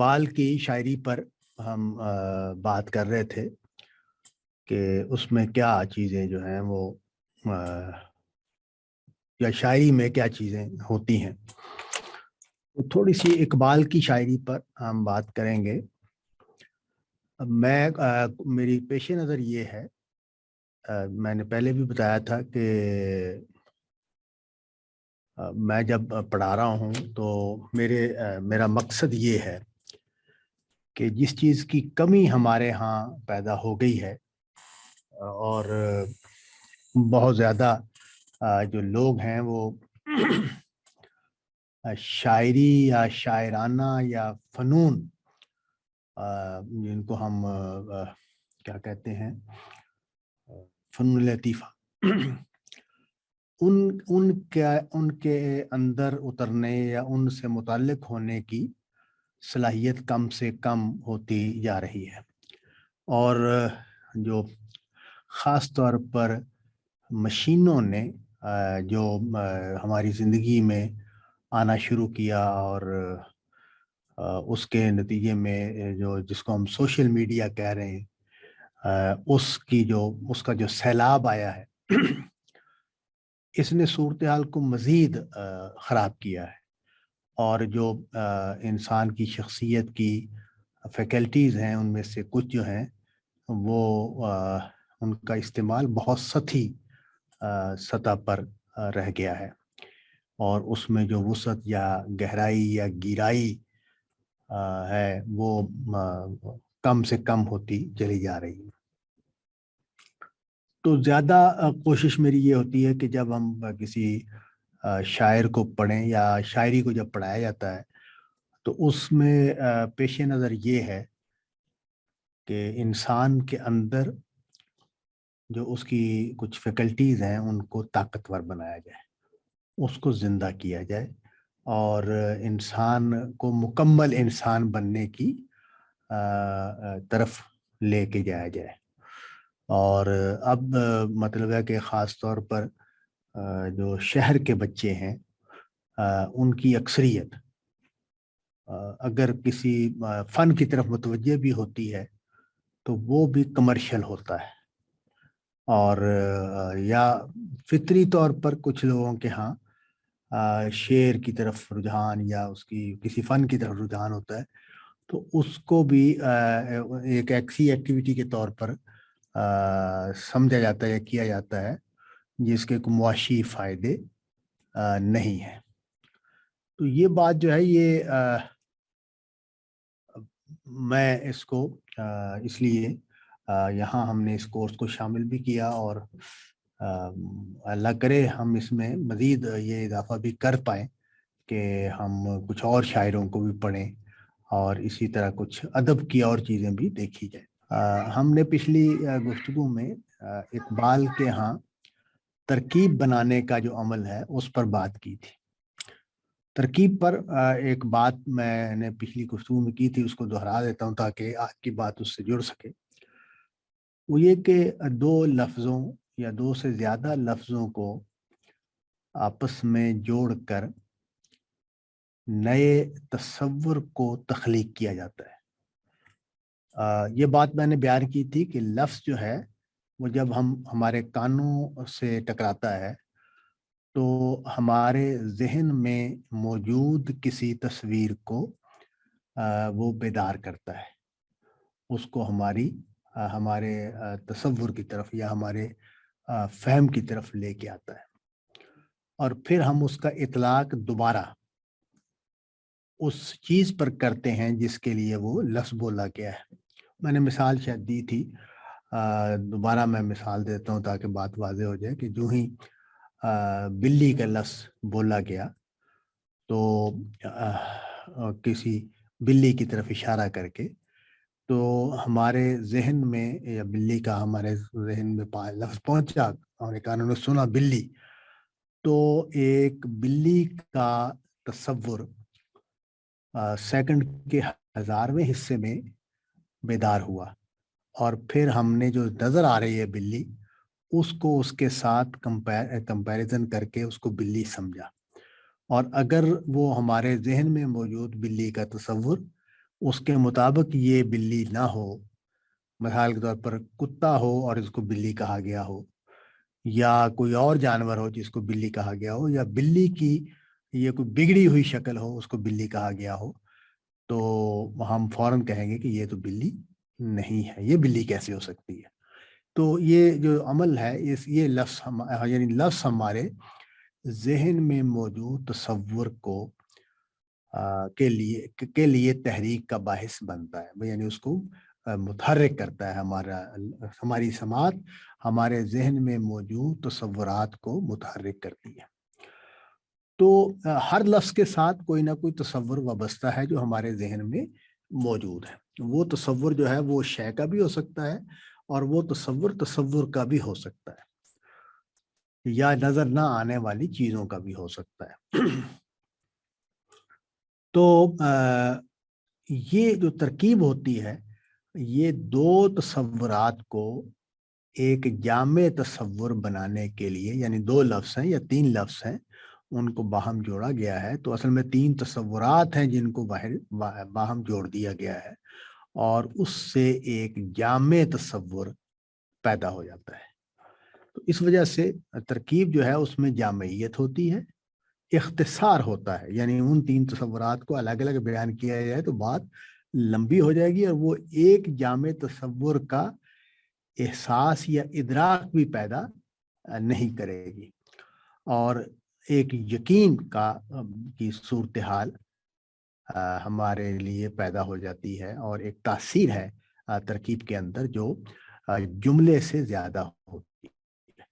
اقبال کی شاعری پر ہم بات کر رہے تھے کہ اس میں کیا چیزیں جو ہیں وہ یا شاعری میں کیا چیزیں ہوتی ہیں. تو تھوڑی سی اقبال کی شاعری پر ہم بات کریں گے. میری پیش نظر یہ ہے، میں نے پہلے بھی بتایا تھا کہ میں جب پڑھا رہا ہوں تو میرا مقصد یہ ہے کہ جس چیز کی کمی ہمارے ہاں پیدا ہو گئی ہے اور بہت زیادہ جو لوگ ہیں وہ شاعری یا شاعرانہ یا فنون جن کو ہم کیا کہتے ہیں فنون لطیفہ، ان کے اندر اترنے یا ان سے متعلق ہونے کی صلاحیت کم سے کم ہوتی جا رہی ہے. اور جو خاص طور پر مشینوں نے جو ہماری زندگی میں آنا شروع کیا اور اس کے نتیجے میں جس کو ہم سوشل میڈیا کہہ رہے ہیں، اس کا جو سیلاب آیا ہے اس نے صورتحال کو مزید خراب کیا ہے. اور جو انسان کی شخصیت کی فیکلٹیز ہیں ان میں سے کچھ جو ہیں وہ ان کا استعمال بہت سطحی سطح پر رہ گیا ہے، اور اس میں جو وسعت یا گہرائی یا گیرائی ہے وہ کم سے کم ہوتی چلی جا رہی ہے. تو زیادہ کوشش میری یہ ہوتی ہے کہ جب ہم کسی شاعر کو پڑھیں یا شاعری کو جب پڑھایا جاتا ہے تو اس میں پیش نظر یہ ہے کہ انسان کے اندر جو اس کی کچھ فیکلٹیز ہیں ان کو طاقتور بنایا جائے، اس کو زندہ کیا جائے اور انسان کو مکمل انسان بننے کی طرف لے کے جایا جائے. اور اب مطلب ہے کہ خاص طور پر جو شہر کے بچے ہیں ان کی اکثریت اگر کسی فن کی طرف متوجہ بھی ہوتی ہے تو وہ بھی کمرشل ہوتا ہے، اور یا فطری طور پر کچھ لوگوں کے ہاں شعر کی طرف رجحان یا اس کی کسی فن کی طرف رجحان ہوتا ہے تو اس کو بھی ایک ایسی ایکٹیویٹی کے طور پر سمجھا جاتا ہے یا کیا جاتا ہے جس کے کوئی معاشی فائدے نہیں ہیں. تو یہ بات جو ہے یہ میں اس کو اس لیے یہاں ہم نے اس کورس کو شامل بھی کیا، اور اللہ کرے ہم اس میں مزید یہ اضافہ بھی کر پائیں کہ ہم کچھ اور شاعروں کو بھی پڑھیں اور اسی طرح کچھ ادب کی اور چیزیں بھی دیکھی جائیں. ہم نے پچھلی گفتگو میں اقبال کے ہاں ترکیب بنانے کا جو عمل ہے اس پر بات کی تھی. ترکیب پر ایک بات میں نے پچھلی گفتگو میں کی تھی، اس کو دہرا دیتا ہوں تاکہ آج کی بات اس سے جڑ سکے. وہ یہ کہ دو لفظوں یا دو سے زیادہ لفظوں کو آپس میں جوڑ کر نئے تصور کو تخلیق کیا جاتا ہے. یہ بات میں نے بیان کی تھی کہ لفظ جو ہے وہ جب ہمارے کانوں سے ٹکراتا ہے تو ہمارے ذہن میں موجود کسی تصویر کو وہ بیدار کرتا ہے، اس کو ہمارے تصور کی طرف یا ہمارے فہم کی طرف لے کے آتا ہے، اور پھر ہم اس کا اطلاق دوبارہ اس چیز پر کرتے ہیں جس کے لیے وہ لفظ بولا گیا ہے. میں نے مثال شاید دی تھی، دوبارہ میں مثال دیتا ہوں تاکہ بات واضح ہو جائے کہ جو ہی بلی کا لفظ بولا گیا تو کسی بلی کی طرف اشارہ کر کے تو ہمارے ذہن میں یا بلی کا ہمارے ذہن میں لفظ پہنچا اور ایک کانوں نے سنا بلی، تو ایک بلی کا تصور سیکنڈ کے 1000ویں حصے میں بیدار ہوا، اور پھر ہم نے جو نظر آ رہی ہے بلی اس کو اس کے ساتھ کمپیریزن کر کے اس کو بلی سمجھا، اور اگر وہ ہمارے ذہن میں موجود بلی کا تصور اس کے مطابق یہ بلی نہ ہو. مثال کے طور پر کتا ہو اور اس کو بلی کہا گیا ہو, یا کوئی اور جانور ہو جس کو بلی کہا گیا ہو, یا بلی کی یہ کوئی بگڑی ہوئی شکل ہو اس کو بلی کہا گیا ہو, تو ہم فوراً کہیں گے کہ یہ تو بلی نہیں ہے, یہ بلی کیسے ہو سکتی ہے. تو یہ جو عمل ہے یہ لفظ یعنی لفظ ہمارے ذہن میں موجود تصور کو کے لیے تحریک کا باعث بنتا ہے, یعنی اس کو متحرک کرتا ہے. ہماری سماعت ہمارے ذہن میں موجود تصورات کو متحرک کرتی ہے. تو ہر لفظ کے ساتھ کوئی نہ کوئی تصور وابستہ ہے جو ہمارے ذہن میں موجود ہے. وہ تصور جو ہے وہ شے کا بھی ہو سکتا ہے, اور وہ تصور کا بھی ہو سکتا ہے, یا نظر نہ آنے والی چیزوں کا بھی ہو سکتا ہے. تو یہ جو ترکیب ہوتی ہے, یہ دو تصورات کو ایک جامع تصور بنانے کے لیے, یعنی دو لفظ ہیں یا تین لفظ ہیں, ان کو باہم جوڑا گیا ہے. تو اصل میں تین تصورات ہیں جن کو باہم جوڑ دیا گیا ہے, اور اس سے ایک جامع تصور پیدا ہو جاتا ہے. تو اس وجہ سے ترکیب جو ہے اس میں جامعیت ہوتی ہے, اختصار ہوتا ہے, یعنی ان تین تصورات کو الگ الگ بیان کیا جائے تو بات لمبی ہو جائے گی, اور وہ ایک جامع تصور کا احساس یا ادراک بھی پیدا نہیں کرے گی, اور ایک یقین کی صورتحال ہمارے لیے پیدا ہو جاتی ہے, اور ایک تاثیر ہے ترکیب کے اندر جو جملے سے زیادہ ہوتی ہے.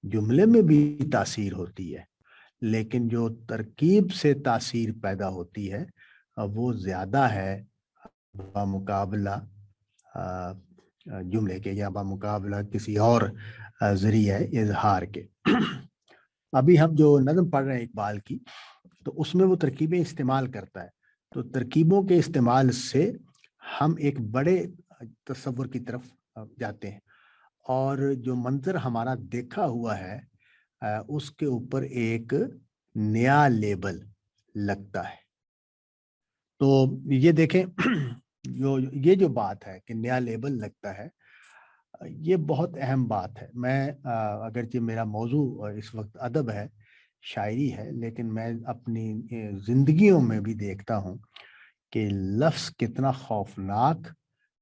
جملے میں بھی تاثیر ہوتی ہے, لیکن جو ترکیب سے تاثیر پیدا ہوتی ہے وہ زیادہ ہے بمقابلہ جملے کے, یا بمقابلہ کسی اور ذریعہ اظہار کے. ابھی ہم جو نظم پڑھ رہے ہیں اقبال کی, تو اس میں وہ ترکیبیں استعمال کرتا ہے. تو ترکیبوں کے استعمال سے ہم ایک بڑے تصور کی طرف جاتے ہیں, اور جو منظر ہمارا دیکھا ہوا ہے اس کے اوپر ایک نیا لیبل لگتا ہے. تو یہ دیکھیں یہ جو بات ہے کہ نیا لیبل لگتا ہے, یہ بہت اہم بات ہے. میں اگرچہ میرا موضوع اس وقت ادب ہے, شاعری ہے, لیکن میں اپنی زندگیوں میں بھی دیکھتا ہوں کہ لفظ کتنا خوفناک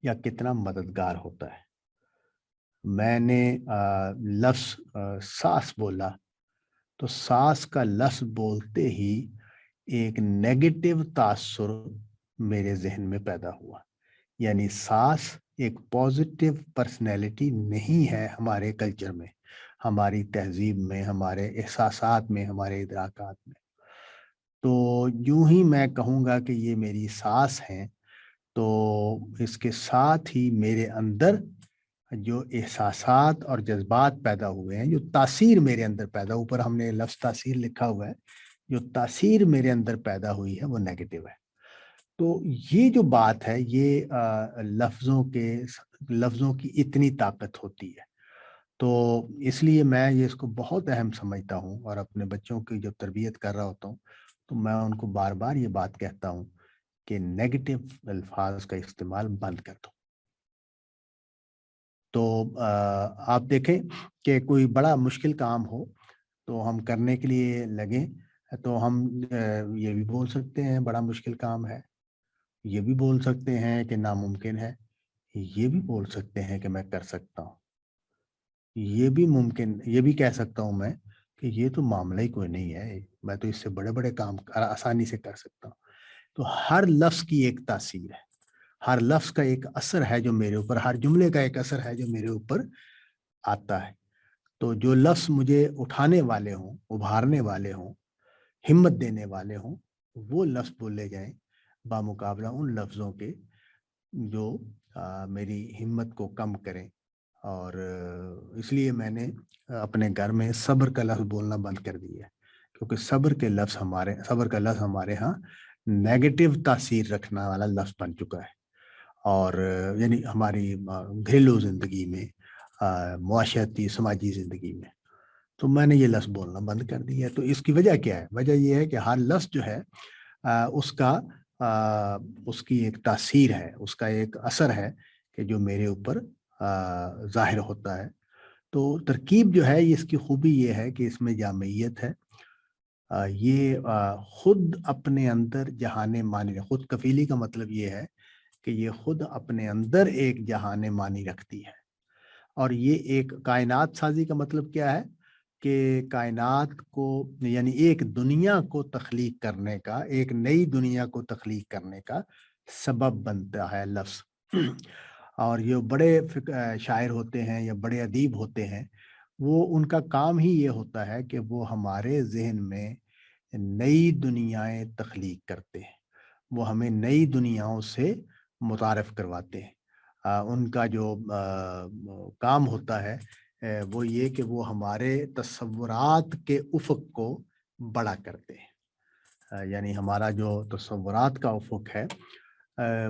یا کتنا مددگار ہوتا ہے. میں نے لفظ سانس بولا, تو سانس کا لفظ بولتے ہی ایک نیگیٹو تاثر میرے ذہن میں پیدا ہوا. یعنی سانس ایک پازیٹیو پرسنالٹی نہیں ہے ہمارے کلچر میں, ہماری تہذیب میں, ہمارے احساسات میں, ہمارے ادراکات میں. تو یوں ہی میں کہوں گا کہ یہ میری سانس ہیں, تو اس کے ساتھ ہی میرے اندر جو احساسات اور جذبات پیدا ہوئے ہیں, جو تاثیر میرے اندر پیدا, اوپر ہم نے لفظ تاثیر لکھا ہوا ہے, جو تاثیر میرے اندر پیدا ہوئی ہے وہ نیگیٹو ہے. تو یہ جو بات ہے, یہ لفظوں کی اتنی طاقت ہوتی ہے. تو اس لیے میں اس کو بہت اہم سمجھتا ہوں, اور اپنے بچوں کی جب تربیت کر رہا ہوتا ہوں تو میں ان کو بار بار یہ بات کہتا ہوں کہ نیگیٹو الفاظ کا استعمال بند کر دو. تو آپ دیکھیں کہ کوئی بڑا مشکل کام ہو تو ہم کرنے کے لیے لگیں, تو ہم یہ بھی بول سکتے ہیں بڑا مشکل کام ہے, یہ بھی بول سکتے ہیں کہ ناممکن ہے, یہ بھی بول سکتے ہیں کہ میں کر سکتا ہوں, یہ بھی کہہ سکتا ہوں میں کہ یہ تو معاملہ ہی کوئی نہیں ہے, میں تو اس سے بڑے بڑے کام آسانی سے کر سکتا ہوں. تو ہر لفظ کی ایک تاثیر ہے, ہر لفظ کا ایک اثر ہے جو میرے اوپر, ہر جملے کا ایک اثر ہے جو میرے اوپر آتا ہے. تو جو لفظ مجھے اٹھانے والے ہوں, ابھارنے والے ہوں, ہمت دینے والے ہوں, وہ لفظ بولے جائیں بامقابلہ ان لفظوں کے جو میری ہمت کو کم کریں. اور اس لیے میں نے اپنے گھر میں صبر کا لفظ بولنا بند کر دیا ہے, کیونکہ صبر کا لفظ ہمارے ہاں نیگیٹو تاثیر رکھنے والا لفظ بن چکا ہے. اور یعنی ہماری گھریلو زندگی میں, معاشرتی سماجی زندگی میں, تو میں نے یہ لفظ بولنا بند کر دیا ہے. تو اس کی وجہ کیا ہے؟ وجہ یہ ہے کہ ہر لفظ جو ہے اس کا اس کی ایک تاثیر ہے، اس کا ایک اثر ہے کہ جو میرے اوپر ظاہر ہوتا ہے۔ تو ترکیب جو ہے اس کی خوبی یہ ہے کہ اس میں جامعیت ہے، یہ خود اپنے اندر جہان معنی، خود کفیلی کا مطلب یہ ہے کہ یہ خود اپنے اندر ایک جہان معنی رکھتی ہے۔ اور یہ ایک کائنات سازی کا مطلب کیا ہے کہ کائنات کو، یعنی ایک دنیا کو تخلیق کرنے کا، ایک نئی دنیا کو تخلیق کرنے کا سبب بنتا ہے لفظ۔ اور یہ بڑے شاعر ہوتے ہیں یا بڑے ادیب ہوتے ہیں، وہ ان کا کام ہی یہ ہوتا ہے کہ وہ ہمارے ذہن میں نئی دنیایں تخلیق کرتے ہیں، وہ ہمیں نئی دنیاؤں سے متعارف کرواتے ہیں۔ ان کا جو کام ہوتا ہے وہ یہ کہ وہ ہمارے تصورات کے افق کو بڑا کرتے ہیں، یعنی ہمارا جو تصورات کا افق ہے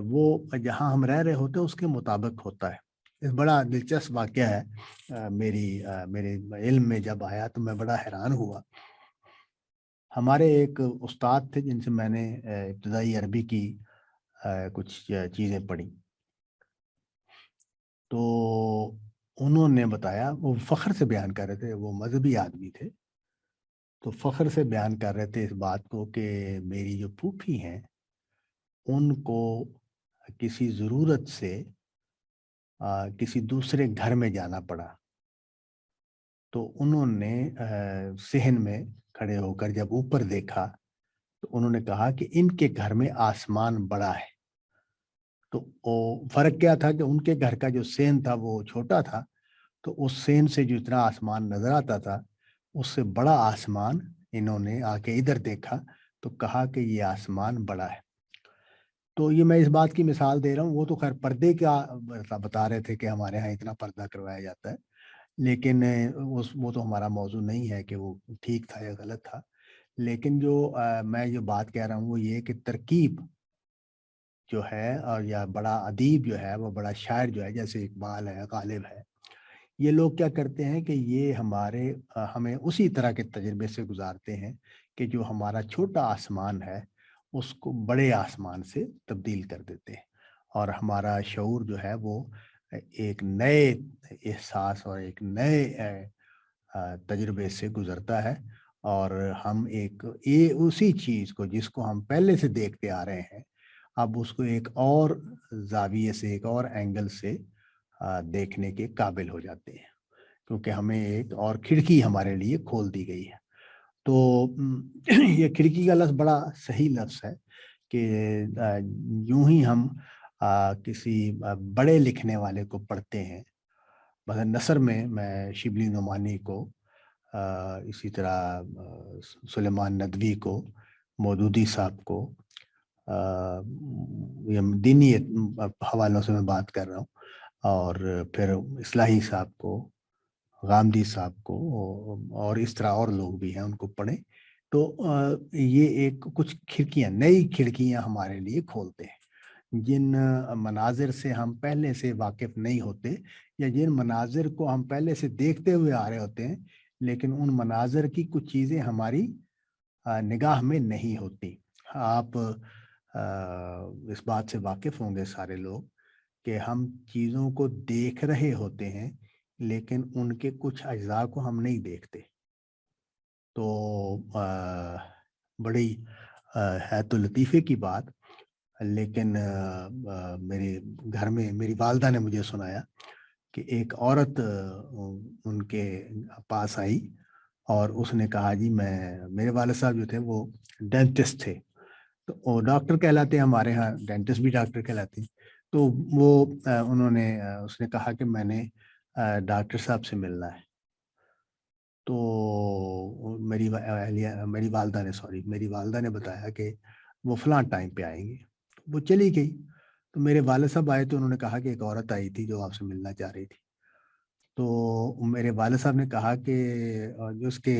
وہ جہاں ہم رہ رہے ہوتے ہیں اس کے مطابق ہوتا ہے۔ اس بڑا دلچسپ واقعہ ہے، میرے علم میں جب آیا تو میں بڑا حیران ہوا۔ ہمارے ایک استاد تھے جن سے میں نے ابتدائی عربی کی کچھ چیزیں پڑھی، تو انہوں نے بتایا، وہ فخر سے بیان کر رہے تھے، وہ مذہبی آدمی تھے، تو فخر سے بیان کر رہے تھے اس بات کو کہ میری جو پھوپھی ہیں ان کو کسی ضرورت سے کسی دوسرے گھر میں جانا پڑا، تو انہوں نے صحن میں کھڑے ہو کر جب اوپر دیکھا تو انہوں نے کہا کہ ان کے گھر میں آسمان بڑا ہے۔ تو وہ فرق کیا تھا کہ ان کے گھر کا جو صحن تھا وہ چھوٹا تھا، تو اس صحن سے جو اتنا آسمان نظر آتا تھا اس سے بڑا آسمان انہوں نے آ کے ادھر دیکھا تو کہا کہ یہ آسمان بڑا ہے۔ تو یہ میں اس بات کی مثال دے رہا ہوں، وہ تو خیر پردے کا بتا رہے تھے کہ ہمارے ہاں اتنا پردہ کروایا جاتا ہے، لیکن وہ تو ہمارا موضوع نہیں ہے کہ وہ ٹھیک تھا یا غلط تھا۔ لیکن جو میں جو بات کہہ رہا ہوں وہ یہ کہ ترکیب جو ہے، اور یا بڑا ادیب جو ہے، وہ بڑا شاعر جو ہے، جیسے اقبال ہے، غالب ہے، یہ لوگ کیا کرتے ہیں کہ یہ ہمیں اسی طرح کے تجربے سے گزارتے ہیں کہ جو ہمارا چھوٹا آسمان ہے اس کو بڑے آسمان سے تبدیل کر دیتے ہیں، اور ہمارا شعور جو ہے وہ ایک نئے احساس اور ایک نئے تجربے سے گزرتا ہے، اور ہم اسی چیز کو جس کو ہم پہلے سے دیکھتے آ رہے ہیں، اب اس کو ایک اور زاویے سے، ایک اور اینگل سے دیکھنے کے قابل ہو جاتے ہیں، کیونکہ ہمیں ایک اور کھڑکی ہمارے لیے کھول دی گئی ہے۔ تو یہ کھڑکی کا لفظ بڑا صحیح لفظ ہے کہ یوں ہی ہم کسی بڑے لکھنے والے کو پڑھتے ہیں، مثلا نثر میں شبلی نعمانی کو، اسی طرح سلیمان ندوی کو، مودودی صاحب کو، دینی حوالوں سے میں بات کر رہا ہوں، اور پھر اصلاحی صاحب کو، غامدی صاحب کو، اور اس طرح اور لوگ بھی ہیں، ان کو پڑھیں تو یہ کچھ کھڑکیاں، نئی کھڑکیاں ہمارے لیے کھولتے ہیں، جن مناظر سے ہم پہلے سے واقف نہیں ہوتے، یا جن مناظر کو ہم پہلے سے دیکھتے ہوئے آ رہے ہوتے ہیں، لیکن ان مناظر کی کچھ چیزیں ہماری نگاہ میں نہیں ہوتی۔ آپ اس بات سے واقف ہوں گے سارے لوگ کہ ہم چیزوں کو دیکھ رہے ہوتے ہیں لیکن ان کے کچھ اجزاء کو ہم نہیں دیکھتے۔ تو بڑی ہے تو لطیفے کی بات، لیکن میرے گھر میں میری والدہ نے مجھے سنایا کہ ایک عورت ان کے پاس آئی اور اس نے کہا جی میرے والد صاحب جو تھے وہ ڈینٹسٹ تھے، تو وہ ڈاکٹر کہلاتے ہیں، ہمارے ہاں ڈینٹسٹ بھی ڈاکٹر کہلاتے ہیں، تو اس نے کہا کہ میں نے ڈاکٹر صاحب سے ملنا ہے۔ تو میری والدہ نے بتایا کہ وہ فلاں ٹائم پہ آئیں گے، وہ چلی گئی۔ تو میرے والد صاحب آئے تو انہوں نے کہا کہ ایک عورت آئی تھی جو آپ سے ملنا چاہ رہی تھی۔ تو میرے والد صاحب نے کہا کہ جو اس کے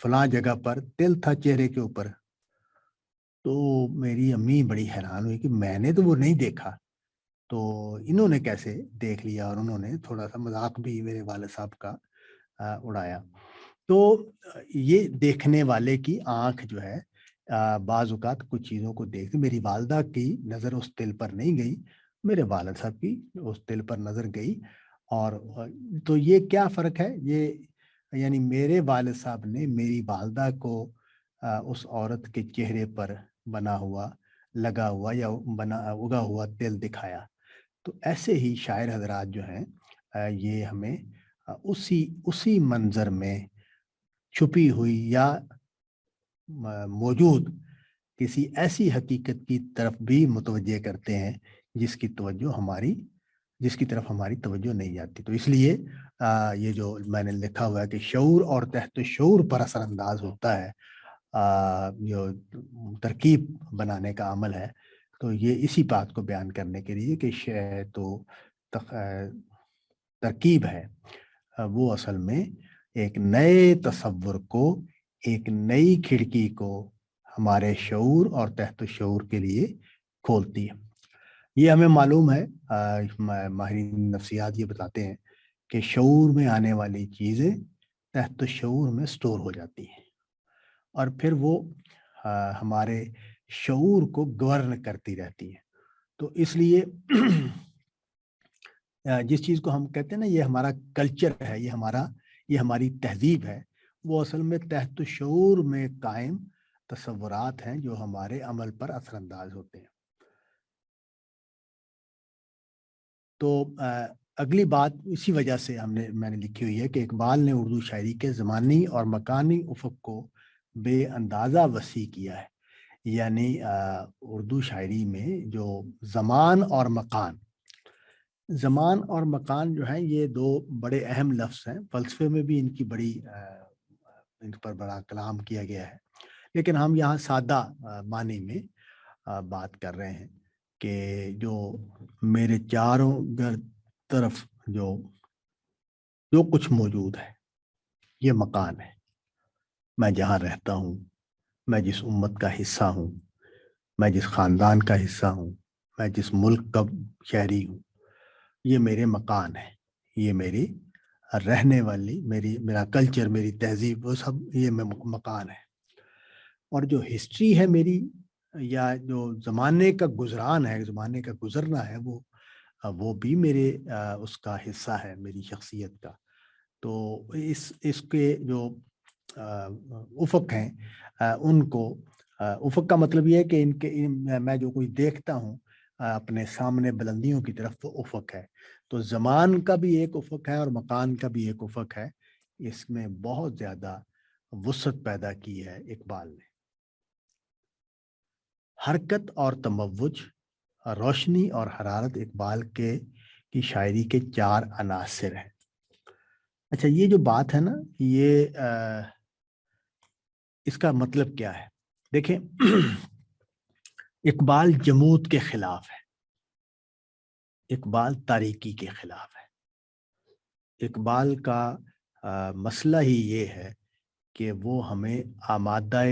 فلاں جگہ پر تل تھا چہرے کے اوپر۔ تو میری امی بڑی حیران ہوئی کہ میں نے تو وہ نہیں دیکھا، تو انہوں نے کیسے دیکھ لیا، اور انہوں نے تھوڑا سا مذاق بھی میرے والد صاحب کا اڑایا۔ تو یہ دیکھنے والے کی آنکھ جو ہے بعض اوقات کچھ چیزوں کو دیکھتے، میری والدہ کی نظر اس تل پر نہیں گئی، میرے والد صاحب کی اس تل پر نظر گئی، اور تو یہ کیا فرق ہے؟ یہ یعنی میرے والد صاحب نے میری والدہ کو اس عورت کے چہرے پر بنا ہوا، لگا ہوا یا اگا ہوا تل دکھایا۔ تو ایسے ہی شاعر حضرات جو ہیں یہ ہمیں اسی منظر میں چھپی ہوئی یا موجود کسی ایسی حقیقت کی طرف بھی متوجہ کرتے ہیں جس کی طرف ہماری توجہ نہیں جاتی۔ تو اس لیے یہ جو میں نے لکھا ہوا ہے کہ شعور اور تحت شعور پر اثر انداز ہوتا ہے جو ترکیب بنانے کا عمل ہے، تو یہ اسی بات کو بیان کرنے کے لیے کہ تو ترکیب ہے وہ اصل میں ایک نئے تصور کو، ایک نئی کھڑکی کو ہمارے شعور اور تحت شعور کے لیے کھولتی ہے۔ یہ ہمیں معلوم ہے، ماہرین نفسیات یہ بتاتے ہیں کہ شعور میں آنے والی چیزیں تحت شعور میں سٹور ہو جاتی ہیں، اور پھر وہ ہمارے شعور کو گورن کرتی رہتی ہیں۔ تو اس لیے جس چیز کو ہم کہتے ہیں نا یہ ہمارا کلچر ہے، یہ ہماری تہذیب ہے، وہ اصل میں تحت شعور میں قائم تصورات ہیں جو ہمارے عمل پر اثر انداز ہوتے ہیں۔ تو اگلی بات اسی وجہ سے میں نے لکھی ہوئی ہے کہ اقبال نے اردو شاعری کے زمانی اور مکانی افق کو بے اندازہ وسیع کیا ہے۔ یعنی اردو شاعری میں جو زمان اور مکان جو ہیں یہ دو بڑے اہم لفظ ہیں۔ فلسفے میں بھی ان پر بڑا کلام کیا گیا ہے، لیکن ہم یہاں سادہ معنی میں بات کر رہے ہیں کہ جو میرے چاروں طرف جو کچھ موجود ہے یہ مکان ہے۔ میں جہاں رہتا ہوں، میں جس امت کا حصہ ہوں، میں جس خاندان کا حصہ ہوں، میں جس ملک کا شہری ہوں، یہ میرے مکان ہے، یہ میری رہنے والی میرا کلچر، میری تہذیب، وہ سب یہ مکان ہے۔ اور جو ہسٹری ہے میری، یا جو زمانے کا گزران ہے، زمانے کا گزرنا ہے، وہ بھی میرے اس کا حصہ ہے، میری شخصیت کا۔ تو اس کے جو افق ہیں ان کو، افق کا مطلب یہ ہے کہ میں جو کچھ دیکھتا ہوں اپنے سامنے بلندیوں کی طرف، وہ افق ہے۔ تو زمان کا بھی ایک افق ہے اور مکان کا بھی ایک افق ہے۔ اس میں بہت زیادہ وسعت پیدا کی ہے اقبال نے۔ حرکت اور تموج، روشنی اور حرارت اقبال کی شاعری کے 4 عناصر ہیں۔ اچھا، یہ جو بات ہے نا، یہ اس کا مطلب کیا ہے؟ دیکھیں اقبال جمود کے خلاف ہے، اقبال تاریکی کے خلاف ہے۔ اقبال کا مسئلہ ہی یہ ہے کہ وہ ہمیں آمادہ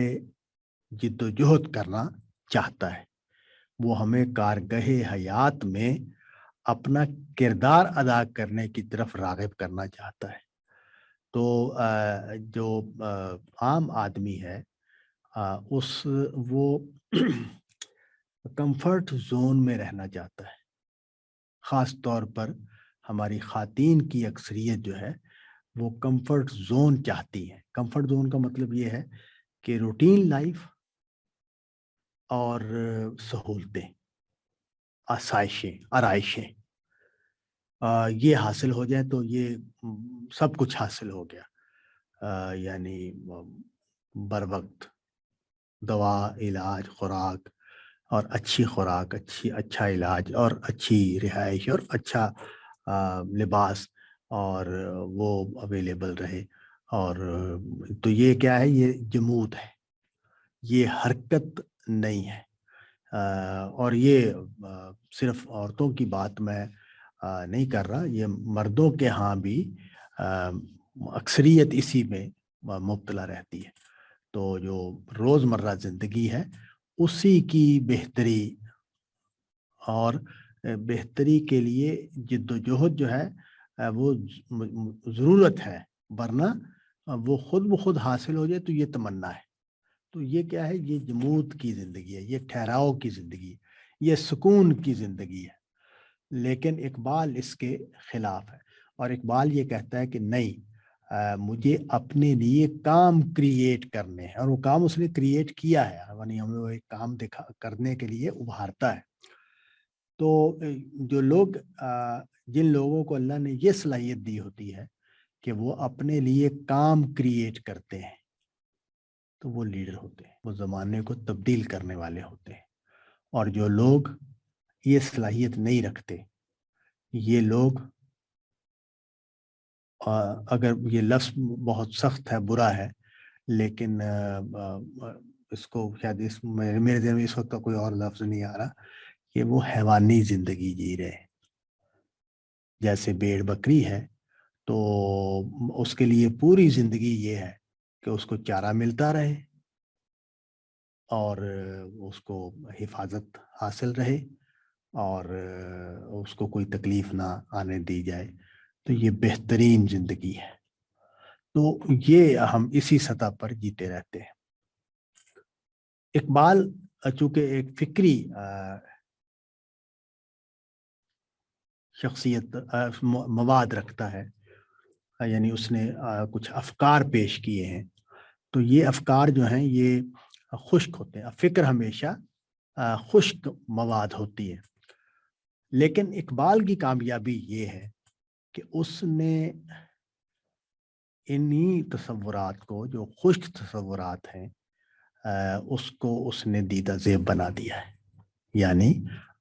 جد و جہد کرنا چاہتا ہے، وہ ہمیں کارگہ حیات میں اپنا کردار ادا کرنے کی طرف راغب کرنا چاہتا ہے۔ تو جو عام آدمی ہے وہ کمفرٹ زون میں رہنا چاہتا ہے۔ خاص طور پر ہماری خواتین کی اکثریت جو ہے وہ کمفرٹ زون چاہتی ہے۔ کمفرٹ زون کا مطلب یہ ہے کہ روٹین لائف اور سہولتیں، آسائشیں، آرائشیں یہ حاصل ہو جائے تو یہ سب کچھ حاصل ہو گیا۔ یعنی بر وقت دوا، علاج، خوراک، اور اچھی خوراک، اچھا علاج، اور اچھی رہائش، اور اچھا لباس، اور وہ اویلیبل رہے۔ اور تو یہ کیا ہے؟ یہ جمود ہے، یہ حرکت نہیں ہے۔ اور یہ صرف عورتوں کی بات میں نہیں کر رہا، یہ مردوں کے ہاں بھی اکثریت اسی میں مبتلا رہتی ہے۔ تو جو روزمرہ زندگی ہے اسی کی بہتری اور بہتری کے لیے جد و جہد جو ہے وہ ضرورت ہے، ورنہ وہ خود بخود حاصل ہو جائے تو یہ تمنا ہے۔ تو یہ کیا ہے؟ یہ جمود کی زندگی ہے، یہ ٹھہراؤ کی زندگی ہے، یہ سکون کی زندگی ہے۔ لیکن اقبال اس کے خلاف ہے، اور اقبال یہ کہتا ہے کہ نہیں، مجھے اپنے لیے کام کریٹ کرنے ہیں، اور وہ کام اس نے کریٹ کیا ہے، یعنی ہمیں وہ ایک کام کرنے کے لیے ابھارتا ہے۔ تو جو لوگ جن لوگوں کو اللہ نے یہ صلاحیت دی ہوتی ہے کہ وہ اپنے لیے کام کریٹ کرتے ہیں، تو وہ لیڈر ہوتے ہیں، وہ زمانے کو تبدیل کرنے والے ہوتے ہیں۔ اور جو لوگ یہ صلاحیت نہیں رکھتے، یہ لوگ اگر یہ لفظ بہت سخت ہے، برا ہے، لیکن اس کو شاید میرے ذہن میں اس وقت کوئی اور لفظ نہیں آ رہا، کہ وہ حیوانی زندگی جی رہے ہیں۔ جیسے بھیڑ بکری ہے تو اس کے لیے پوری زندگی یہ ہے کہ اس کو چارہ ملتا رہے اور اس کو حفاظت حاصل رہے اور اس کو کوئی تکلیف نہ آنے دی جائے، تو یہ بہترین زندگی ہے۔ تو یہ ہم اسی سطح پر جیتے رہتے ہیں۔ اقبال چونکہ ایک فکری شخصیت مواد رکھتا ہے، یعنی اس نے کچھ افکار پیش کیے ہیں، تو یہ افکار جو ہیں یہ خشک ہوتے ہیں۔ فکر ہمیشہ خشک مواد ہوتی ہے، لیکن اقبال کی کامیابی یہ ہے کہ اس نے انہی تصورات کو، جو خشک تصورات ہیں، اس کو اس نے دیدہ زیب بنا دیا ہے، یعنی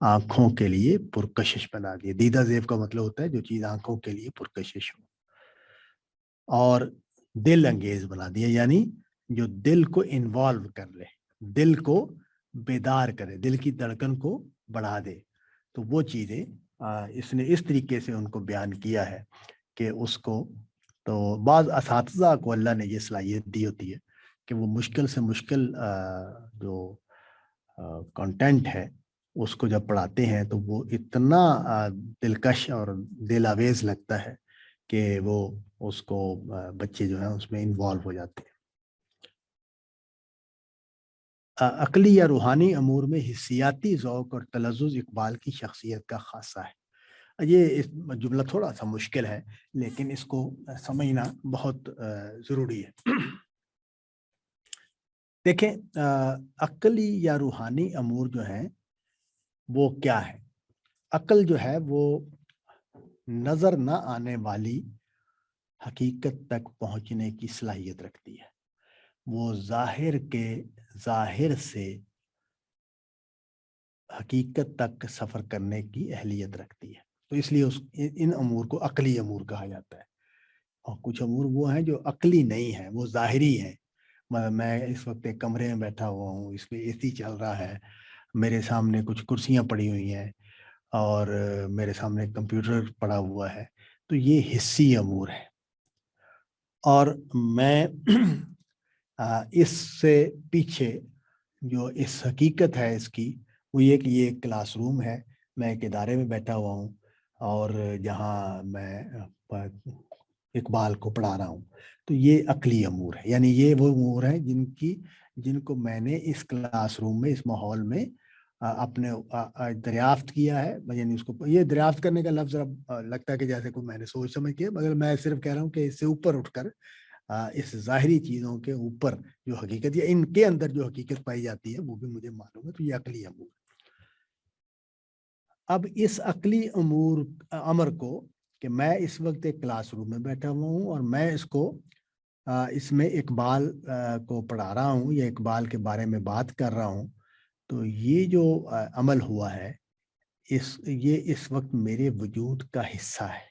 آنکھوں کے لیے پرکشش بنا دیا۔ دیدہ زیب کا مطلب ہوتا ہے جو چیز آنکھوں کے لیے پرکشش ہو، اور دل انگیز بنا دیا، یعنی جو دل کو انوالو کر لے، دل کو بیدار کرے، دل کی دھڑکن کو بڑھا دے۔ تو وہ چیزیں اس نے اس طریقے سے ان کو بیان کیا ہے کہ اس کو، تو بعض اساتذہ کو اللہ نے یہ صلاحیت دی ہوتی ہے کہ وہ مشکل سے مشکل جو کنٹینٹ ہے اس کو جب پڑھاتے ہیں تو وہ اتنا دلکش اور دل آویز لگتا ہے کہ وہ اس کو بچے جو ہیں اس میں انوالو ہو جاتے ہیں۔ عقلی یا روحانی امور میں حسیاتی ذوق اور تلذذ اقبال کی شخصیت کا خاصہ ہے۔ یہ جملہ تھوڑا سا مشکل ہے، لیکن اس کو سمجھنا بہت ضروری ہے۔ دیکھیں، عقلی یا روحانی امور جو ہیں وہ کیا ہے؟ عقل جو ہے وہ نظر نہ آنے والی حقیقت تک پہنچنے کی صلاحیت رکھتی ہے، وہ ظاہر سے حقیقت تک سفر کرنے کی اہلیت رکھتی ہے، تو اس لیے ان امور کو عقلی امور کہا جاتا ہے۔ اور کچھ امور وہ ہیں جو عقلی نہیں ہیں، وہ ظاہری ہیں۔ میں اس وقت ایک کمرے میں بیٹھا ہوا ہوں، اس میں اے سی چل رہا ہے، میرے سامنے کچھ کرسیاں پڑی ہوئی ہیں اور میرے سامنے کمپیوٹر پڑا ہوا ہے، تو یہ حسی امور ہے۔ اور میں اس سے پیچھے جو اس حقیقت ہے اس کی، وہ یہ کہ یہ ایک کلاس روم ہے، میں ایک ادارے میں بیٹھا ہوا ہوں اور جہاں میں اقبال کو پڑھا رہا ہوں، تو یہ عقلی امور ہے، یعنی یہ وہ امور ہیں جن کو میں نے اس کلاس روم میں، اس ماحول میں اپنے دریافت کیا ہے۔ یعنی اس کو، یہ دریافت کرنے کا لفظ لگتا ہے کہ جیسے کوئی میں نے سوچ سمجھ کیا، مگر میں صرف کہہ رہا ہوں کہ اس سے اوپر اٹھ کر اس ظاہری چیزوں کے اوپر جو حقیقت یا ان کے اندر جو حقیقت پائی جاتی ہے وہ بھی مجھے معلوم ہے، تو یہ عقلی امور۔ اب اس عقلی امر کو کہ میں اس وقت ایک کلاس روم میں بیٹھا ہوا ہوں اور میں اس میں اقبال کو پڑھا رہا ہوں یا اقبال کے بارے میں بات کر رہا ہوں، تو یہ جو عمل ہوا ہے یہ اس وقت میرے وجود کا حصہ ہے،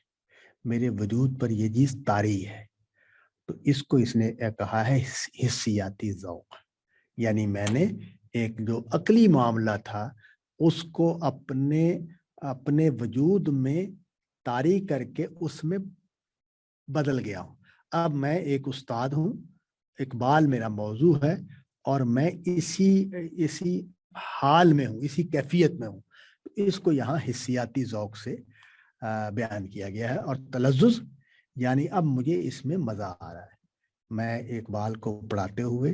میرے وجود پر یہ چیز طاری ہے، تو اس کو اس نے کہا ہے حسیاتی ذوق۔ یعنی میں نے ایک جو عقلی معاملہ تھا اس کو اپنے وجود میں طاری کر کے اس میں بدل گیا ہوں۔ اب میں ایک استاد ہوں، اقبال میرا موضوع ہے اور میں اسی حال میں ہوں، اسی کیفیت میں ہوں، تو اس کو یہاں حسیاتی ذوق سے بیان کیا گیا ہے۔ اور تلذذ یعنی اب مجھے اس میں مزہ آ رہا ہے، میں اقبال کو پڑھاتے ہوئے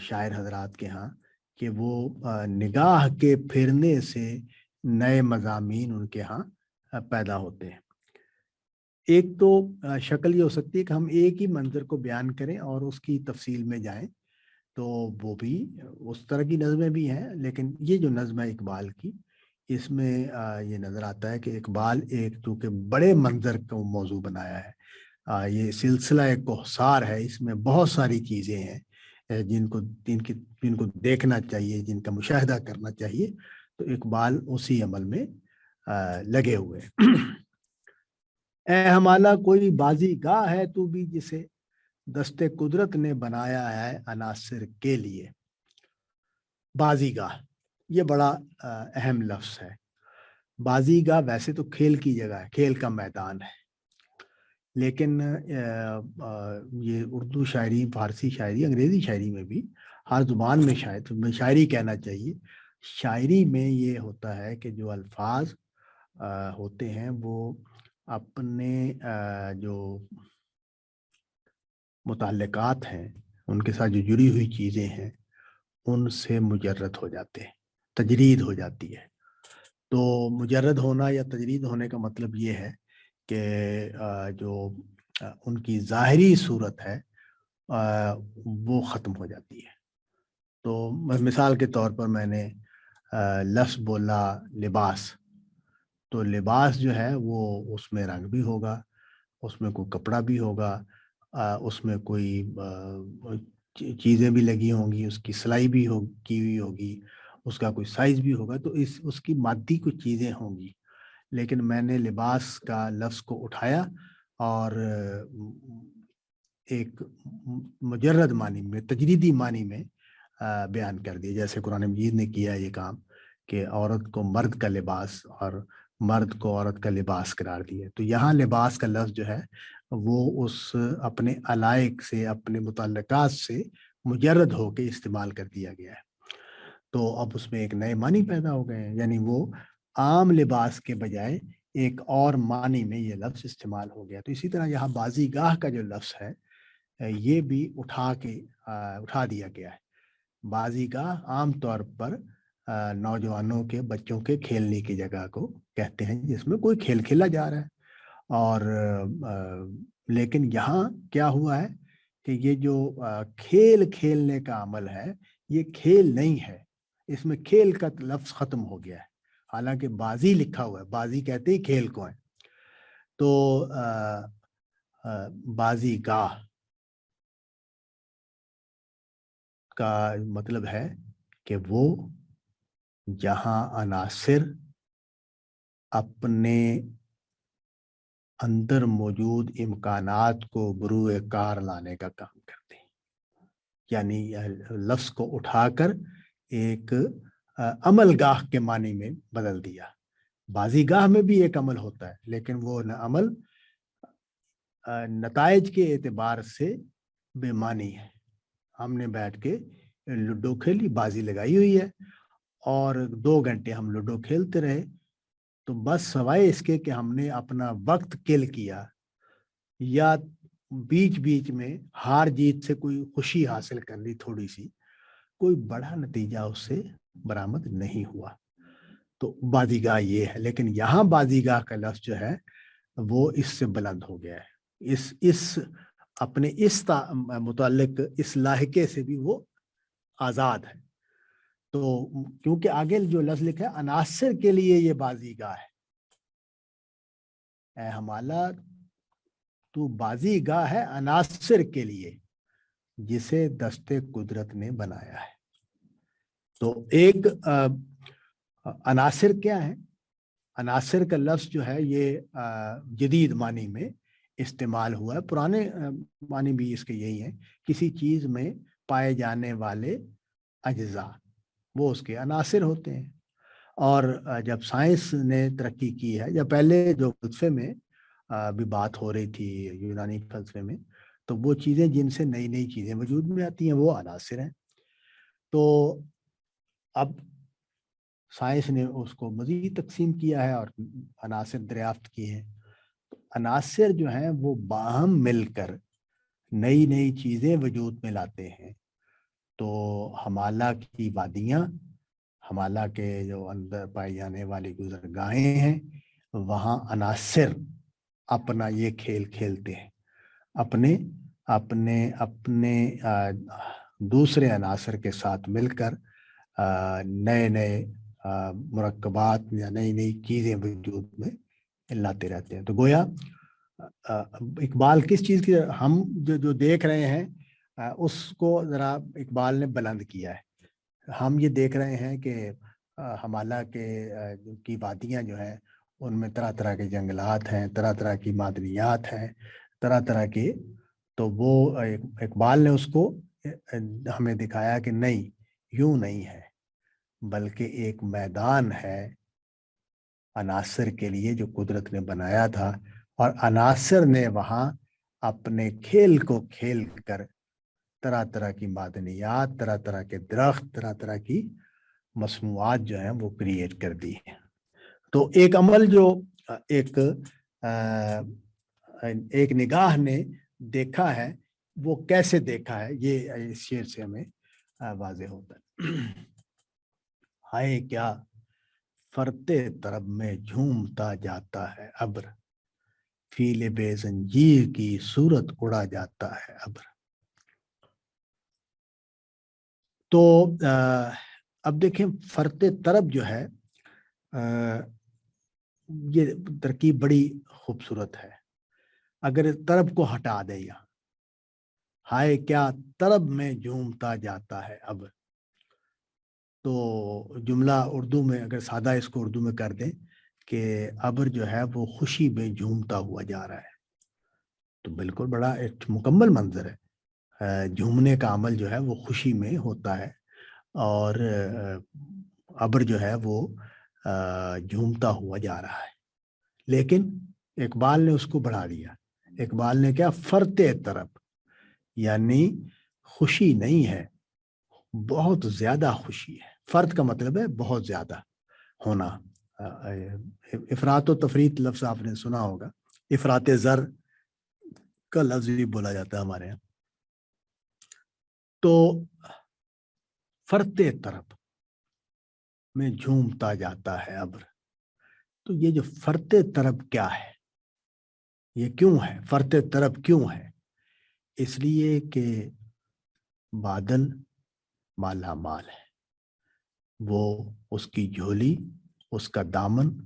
شاعر حضرات کے ہاں کہ وہ نگاہ کے پھرنے سے نئے مضامین ان کے ہاں پیدا ہوتے ہیں۔ ایک تو شکل یہ ہو سکتی ہے کہ ہم ایک ہی منظر کو بیان کریں اور اس کی تفصیل میں جائیں، تو وہ بھی اس طرح کی نظمیں بھی ہیں، لیکن یہ جو نظم ہے اقبال کی، اس میں یہ نظر آتا ہے کہ اقبال ایک چونکہ بڑے منظر کو موضوع بنایا ہے، یہ سلسلہ ایک کوثار ہے، اس میں بہت ساری چیزیں ہیں جن کو دیکھنا چاہیے، جن کا مشاہدہ کرنا چاہیے، تو اقبال اسی عمل میں لگے ہوئے ہیں۔ اے ہمالا کوئی بازی گاہ ہے تو بھی جسے دست قدرت نے بنایا ہے عناصر کے لیے۔ بازی گاہ یہ بڑا اہم لفظ ہے۔ بازی گاہ ویسے تو کھیل کی جگہ ہے، کھیل کا میدان ہے، لیکن یہ اردو شاعری، فارسی شاعری، انگریزی شاعری میں بھی، ہر زبان میں شاعری کہنا چاہیے، شاعری میں یہ ہوتا ہے کہ جو الفاظ ہوتے ہیں وہ اپنے جو متعلقات ہیں، ان کے ساتھ جو جڑی ہوئی چیزیں ہیں، ان سے مجرد ہو جاتے ہیں، تجرید ہو جاتی ہے۔ تو مجرد ہونا یا تجرید ہونے کا مطلب یہ ہے کہ جو ان کی ظاہری صورت ہے وہ ختم ہو جاتی ہے۔ تو مثال کے طور پر میں نے لفظ بولا لباس، تو لباس جو ہے وہ اس میں رنگ بھی ہوگا، اس میں کوئی کپڑا بھی ہوگا، اس میں کوئی چیزیں بھی لگی ہوں گی، اس کی سلائی بھی کی ہوئی ہوگی، اس کا کوئی سائز بھی ہوگا، تو اس کی مادی کچھ چیزیں ہوں گی۔ لیکن میں نے لباس کا لفظ کو اٹھایا اور ایک مجرد معنی میں، تجریدی معنی میں بیان کر دیا، جیسے قرآن مجید نے کیا یہ کام کہ عورت کو مرد کا لباس اور مرد کو عورت کا لباس قرار دیا۔ تو یہاں لباس کا لفظ جو ہے وہ اس اپنے علائق سے، اپنے متعلقات سے مجرد ہو کے استعمال کر دیا گیا ہے۔ تو اب اس میں ایک نئے معنی پیدا ہو گئے ہیں، یعنی وہ عام لباس کے بجائے ایک اور معنی میں یہ لفظ استعمال ہو گیا۔ تو اسی طرح یہاں بازی گاہ کا جو لفظ ہے یہ بھی اٹھا دیا گیا ہے۔ بازی گاہ عام طور پر نوجوانوں کے، بچوں کے کھیلنے کی جگہ کو کہتے ہیں، جس میں کوئی کھیل کھیلا جا رہا ہے۔ اور لیکن یہاں کیا ہوا ہے کہ یہ جو کھیل کھیلنے کا عمل ہے، یہ کھیل نہیں ہے، اس میں کھیل کا لفظ ختم ہو گیا ہے، حالانکہ بازی لکھا ہوا ہے، بازی کہتے ہیں کھیل کو ہے۔ تو بازی گاہ کا مطلب ہے کہ وہ جہاں عناصر اپنے اندر موجود امکانات کو بروئے کار لانے کا کام کرتے ہیں، یعنی لفظ کو اٹھا کر ایک عمل گاہ کے معنی میں بدل دیا۔ بازی گاہ میں بھی ایک عمل ہوتا ہے، لیکن وہ عمل نتائج کے اعتبار سے بے معنی ہے۔ ہم نے بیٹھ کے لوڈو کھیلی، بازی لگائی ہوئی ہے، اور 2 گھنٹے ہم لوڈو کھیلتے رہے، تو بس سوائے اس کے کہ ہم نے اپنا وقت کل کیا یا بیچ بیچ میں ہار جیت سے کوئی خوشی حاصل کر لی تھوڑی سی، کوئی بڑا نتیجہ اس سے برآمد نہیں ہوا۔ تو بازی گاہ یہ ہے، لیکن یہاں بازی گاہ کا لفظ جو ہے وہ اس سے بلند ہو گیا ہے، اس اپنے اس متعلق اس لاحقے سے بھی وہ آزاد ہے۔ تو کیونکہ آگے جو لفظ لکھا ہے عناصر کے لیے یہ بازی گاہ ہے، اے ہمالا تو بازی گاہ ہے عناصر کے لیے جسے دست قدرت نے بنایا ہے۔ تو ایک عناصر کیا ہے؟ عناصر کا لفظ جو ہے یہ جدید معنی میں استعمال ہوا ہے، پرانے معنی بھی اس کے یہی ہیں، کسی چیز میں پائے جانے والے اجزاء وہ اس کے عناصر ہوتے ہیں۔ اور جب سائنس نے ترقی کی ہے، یا پہلے جو فلسفے میں بھی بات ہو رہی تھی یونانی فلسفے میں، تو وہ چیزیں جن سے نئی نئی چیزیں وجود میں آتی ہیں وہ عناصر ہیں۔ تو اب سائنس نے اس کو مزید تقسیم کیا ہے اور عناصر دریافت کیے ہیں۔ عناصر جو ہیں وہ باہم مل کر نئی نئی چیزیں وجود میں لاتے ہیں، تو ہمالہ کی وادیاں، ہمالہ کے جو اندر پائی جانے والی گزرگاہیں ہیں، وہاں عناصر اپنا یہ کھیل کھیلتے ہیں، اپنے اپنے اپنے دوسرے عناصر کے ساتھ مل کر نئے نئے مرکبات یا نئی نئی چیزیں وجود میں لاتے رہتے ہیں۔ تو گویا اقبال کس چیز کی ہم جو دیکھ رہے ہیں اس کو ذرا اقبال نے بلند کیا ہے۔ ہم یہ دیکھ رہے ہیں کہ ہمالہ کی وادیاں جو ہیں ان میں طرح طرح کے جنگلات ہیں، طرح طرح کی معدنیات ہیں، طرح طرح کی، تو وہ اقبال نے اس کو ہمیں دکھایا کہ نہیں، یوں نہیں ہے، بلکہ ایک میدان ہے عناصر کے لیے جو قدرت نے بنایا تھا، اور عناصر نے وہاں اپنے کھیل کو کھیل کر طرح طرح کی معدنیات، طرح طرح کے درخت، طرح طرح کی مصنوعات جو ہیں وہ کریٹ کر دی ہیں۔ تو ایک عمل جو ایک نگاہ نے دیکھا ہے، وہ کیسے دیکھا ہے، یہ اس شعر سے ہمیں واضح ہوتا ہے۔ ہائے کیا فرتے طرب میں جھومتا جاتا ہے ابر، فیل بے زنجیر کی صورت اڑا جاتا ہے ابر۔ تو اب دیکھیں فرتے طرب جو ہے یہ ترکیب بڑی خوبصورت ہے۔ اگر طرب کو ہٹا دے، یا ہائے کیا طرب میں جھومتا جاتا ہے ابر، تو جملہ اردو میں اگر سادہ اس کو اردو میں کر دیں کہ ابر جو ہے وہ خوشی میں جھومتا ہوا جا رہا ہے، تو بالکل بڑا ایک مکمل منظر ہے۔ جھومنے کا عمل جو ہے وہ خوشی میں ہوتا ہے، اور ابر جو ہے وہ جھومتا ہوا جا رہا ہے، لیکن اقبال نے اس کو بڑھا دیا۔ اقبال نے کیا، فرتے طرب، یعنی خوشی نہیں ہے، بہت زیادہ خوشی ہے۔ فرد کا مطلب ہے بہت زیادہ ہونا۔ افراط و تفریط لفظ آپ نے سنا ہوگا، افراط زر کا لفظ بھی بولا جاتا ہے ہمارے یہاں۔ تو فرتے طرب میں جھومتا جاتا ہے ابر، تو یہ جو فرتے طرب کیا ہے، یہ کیوں ہے، فرتے طرب کیوں ہے؟ اس لیے کہ بادل مالا مال ہے، وہ اس کی جھولی، اس کا دامن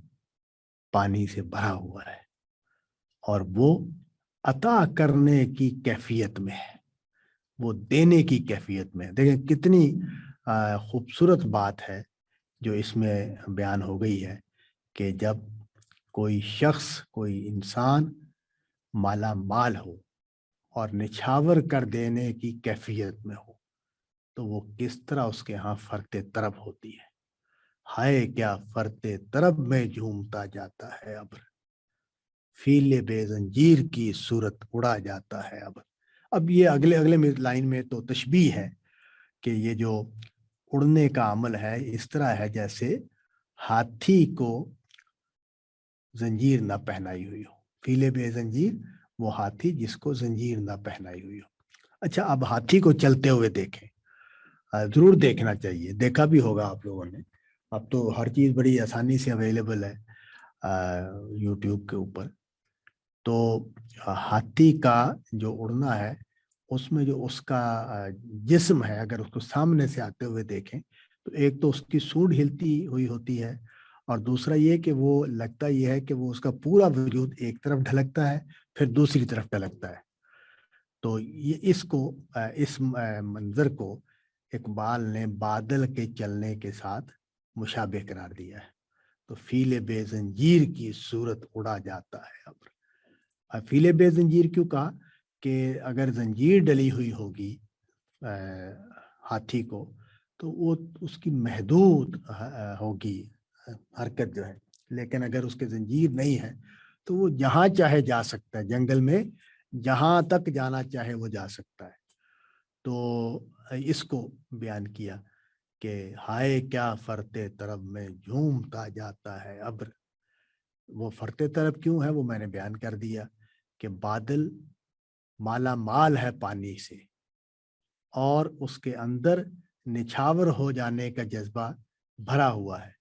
پانی سے بھرا ہوا ہے، اور وہ عطا کرنے کی کیفیت میں ہے، وہ دینے کی کیفیت میں ہے۔ دیکھیں کتنی خوبصورت بات ہے جو اس میں بیان ہو گئی ہے کہ جب کوئی شخص، کوئی انسان مالا مال ہو اور نچھاور کر دینے کی کیفیت میں ہو، تو وہ کس طرح اس کے ہاں فرتے طرب ہوتی ہے۔ ہائے کیا فرتے طرب میں جھومتا جاتا ہے ابر، فیل بے زنجیر کی صورت اڑا جاتا ہے ابر۔ اب یہ اگلے لائن میں تو تشبیہ ہے کہ یہ جو اڑنے کا عمل ہے اس طرح ہے جیسے ہاتھی کو زنجیر نہ پہنائی ہوئی ہو۔ فیل بے زنجیر، وہ ہاتھی جس کو زنجیر نہ پہنائی ہوئی ہو۔ اچھا، اب ہاتھی کو چلتے ہوئے دیکھیں، ضرور دیکھنا چاہیے، دیکھا بھی ہوگا آپ لوگوں نے۔ اب تو ہر چیز بڑی آسانی سے اویلیبل ہے یوٹیوب کے اوپر۔ تو ہاتھی کا جو اڑنا ہے، اس میں جو اس کا جسم ہے، اگر اس کو سامنے سے آتے ہوئے دیکھیں تو ایک تو اس کی سونڈ ہلتی ہوئی ہوتی ہے، اور دوسرا یہ کہ وہ لگتا یہ ہے کہ وہ اس کا پورا وجود ایک طرف ڈھلکتا ہے، پھر دوسری طرف ڈھلکتا ہے۔ تو یہ اس منظر کو اقبال نے بادل کے چلنے کے ساتھ مشابہ قرار دیا ہے۔ تو فیل بے زنجیر کی صورت اڑا جاتا ہے ابر۔ فیل بے زنجیر کیوں کہا؟ کہ اگر زنجیر ڈلی ہوئی ہوگی ہاتھی کو تو وہ اس کی محدود ہوگی حرکت جو ہے، لیکن اگر اس کے زنجیر نہیں ہے تو وہ جہاں چاہے جا سکتا ہے، جنگل میں جہاں تک جانا چاہے وہ جا سکتا ہے۔ تو اس کو بیان کیا کہ ہائے کیا فرتے طرب میں جھومتا جاتا ہے ابر۔ وہ فرتے طرب کیوں ہے وہ میں نے بیان کر دیا کہ بادل مالا مال ہے پانی سے، اور اس کے اندر نچھاور ہو جانے کا جذبہ بھرا ہوا ہے،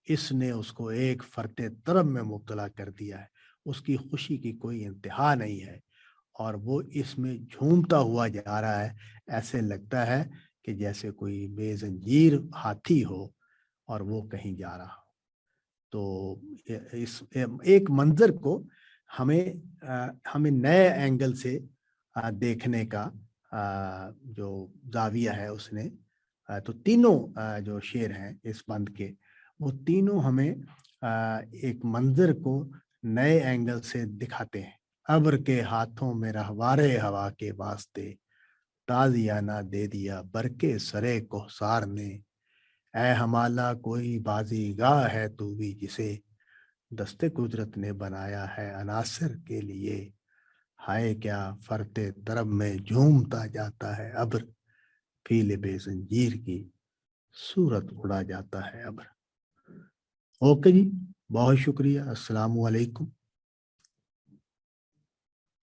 اس نے اس کو ایک فرط طرب میں مبتلا کر دیا ہے، اس کی خوشی کی کوئی انتہا نہیں ہے اور وہ اس میں جھومتا ہوا جا رہا ہے، ایسے لگتا ہے کہ جیسے کوئی بے زنجیر ہاتھی ہو اور وہ کہیں جا رہا ہو۔ تو اس ایک منظر کو ہمیں نئے اینگل سے دیکھنے کا جو زاویہ ہے اس نے، تو تینوں جو شعر ہیں اس بند کے، وہ تینوں ہمیں ایک منظر کو نئے اینگل سے دکھاتے ہیں۔ ابر کے ہاتھوں میں رہوارے ہوا کے واسطے، تازیانہ دے دیا برکے سرے کوہسار نے، اے ہمالا کوئی بازی گاہ ہے تو بھی جسے دست قدرت نے بنایا ہے عناصر کے لیے، ہائے کیا فرتے طرب میں جھومتا جاتا ہے ابر، فیل بے زنجیر کی صورت اڑا جاتا ہے ابر۔ اوکے جی، بہت شکریہ، السلام علیکم۔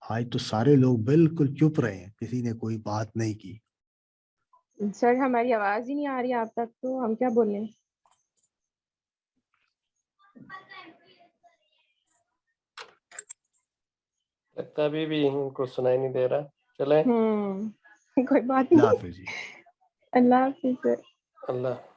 آج تو سارے لوگ بالکل چپ رہے ہیں، کسی نے کوئی بات نہیں کی۔ سر ہماری آواز ہی نہیں آ رہی آپ تک، تو ہم کیا بولیں؟ لگتا ہے ابھی بھی ان کو سنائی نہیں دے رہا، چلیں کوئی بات اللہ نہیں، حافظ جی۔ اللہ حافظ۔ اللہ